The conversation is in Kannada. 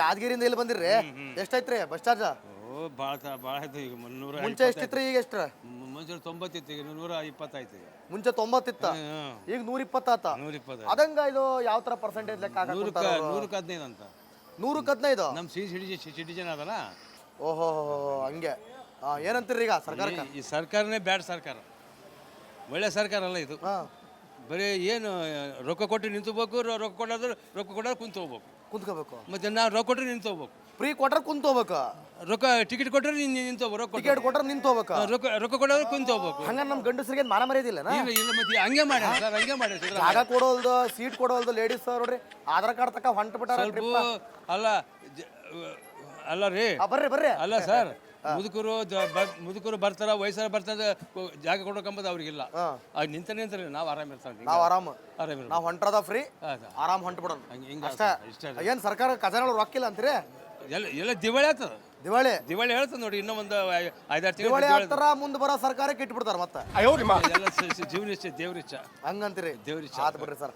ಯಾದಗಿರಿಯಿಂದ ಇಲ್ಲಿ ಬಂದಿರ್ರಿ ಎಷ್ಟೈತ್ರಿ ಬಸ್ ಚಾರ್ಜ್? ಓ ಭಾಳ ಆಯ್ತು ಈಗ 300 ಮುಂಚೆ ಎಷ್ಟಿತ್ರಿ ಈಗ ಎಷ್ಟ್ರ? ಮುಂಚೆ 90 ಇತ್ತು ಈಗ 120 ಆಯ್ತು ಈಗ. ಮುಂಚೆ 90 ಇತ್ತ, ಈಗ 120 ಆತ. 120 ಅದಂಗ ಇದು ಯಾವ ತರ ಪರ್ಸೆಂಟೇಜ್ ಲೆಕ್ಕ ಹಾಕ್ತಾರೆ? 115 ಅಂತ. 115 ನಮ್ಮ ಸಿಟಿಜನ್ ಅದಲ್ಲ. ಓಹೋ ಹಂಗೆ. ಏನಂತೀರಿ ಈಗ ಸರ್ಕಾರಕ್ಕೆ? ಈ ಸರ್ಕಾರನೇ ಬ್ಯಾಡ್ ಸರ್ಕಾರ, ಒಳ್ಳೆ ಸರ್ಕಾರ ಅಲ್ಲ ಇದು. ಬರೀ ಏನು ರೊಕ್ಕ ಕೊಟ್ಟು ನಿಂತೋಗ್ಬೇಕು, ರೊಕ್ಕ ಕೊಡೋದ್ರೆ ಕುಂತು ಹೋಗ್ಬೇಕು, ಕುಂತ್ಕೋಬೇಕು. ಮತ್ತೆ ನಾವು ರೊಕ್ಕ ಕೊಟ್ಟರೆ ನಿಂತು ಹೋಗ್ಬೇಕು. ಫ್ರೀ ಕೊಟ್ರೆ ಕುಂತ್ ಹೋಗ್ಬೇಕು, ರೊಕ್ಕ ಟಿಕೆಟ್ ಕೊಟ್ಟರೆ ನಿಂತು ಹೋಗ್ಬೇಕು, ಟಿಕೆಟ್ ಕೊಟ್ರೆ ನಿಂತು ಹೋಗ್ಬೇಕು, ರೊಕ್ಕ ಕೊಡೋದ್ರೆ ಕುಂತು ಹೋಗ್ಬೇಕು. ಹಂಗ ನಮ್ ಗಂಡಸರಿಗೆ ಮಾನ ಮರ್ಯಾದಿಲ್ಲ. ಇಲ್ಲ ಮತ್ತೆ ಹಂಗೆ ಮಾಡಿ ಸರ್, ಹಂಗೆ ಮಾಡಿ. ಜಾಗ ಕೊಡೋಲ್ದು, ಸೀಟ್ ಕೊಡೋಲ್ದು ಲೇಡೀಸ್ ನೋಡ್ರಿ, ಆಧಾರ್ ಕಾರ್ಡ್ ತಕ ಹೊಂಟ ಬಿಟ್ಟಾರ. ಸ್ವಲ್ಪ ಅಲ್ಲ ರೀ, ಬರ್ರಿ ಅಲ್ಲ ಸರ್, ಮುದುಕರು ಬರ್ತಾರ, ವಯಸ್ಸಾರ ಬರ್ತಾರೆ, ಜಾಗ ಕೊಡೋಕಂಬುದು ಅವ್ರಿಗಿಲ್ಲ. ನಿಂತಾರೆ ನಾವು ಆರಾಮ ಇರ್ತಾರೆ, ನಾವು ಆರಾಮ ನಾವು ಹೊಂಟ್ರದ ಫ್ರೀ ಆರಾಮ್ ಹೊಂಟ ಬಿಡೋಣ ಅಷ್ಟೇ. ಏನ್ ಸರ್ಕಾರ ಖಜಾನೆ ರೊಕ್ಕಿಲ್ಲ ಅಂತೀರಿ? ಎಲ್ಲ ದಿವಾಳಿ ಆಗ್ತದ, ದಿವಾಳಿ ಹೇಳ್ತದ ನೋಡಿ. ಇನ್ನೂ ಒಂದು 5-6 ತಿಂಗಳು ಆಗ್ತಾರ, ಮುಂದೆ ಬರೋ ಸರ್ಕಾರಕ್ಕೆ ಇಟ್ಬಿಡ್ತಾರ ಮತ್ತೆ. ಎಲ್ಲ ಜೀವನ ಇಚ್ಛೆ, ದೇವ್ರ ಇಚ್ಛೆ ಹಂಗಂತೀರಿ? ದೇವ್ರ ಇಚ್ಛೆ ಆತ್ ಬಿಡ್ರಿ ಸರ್.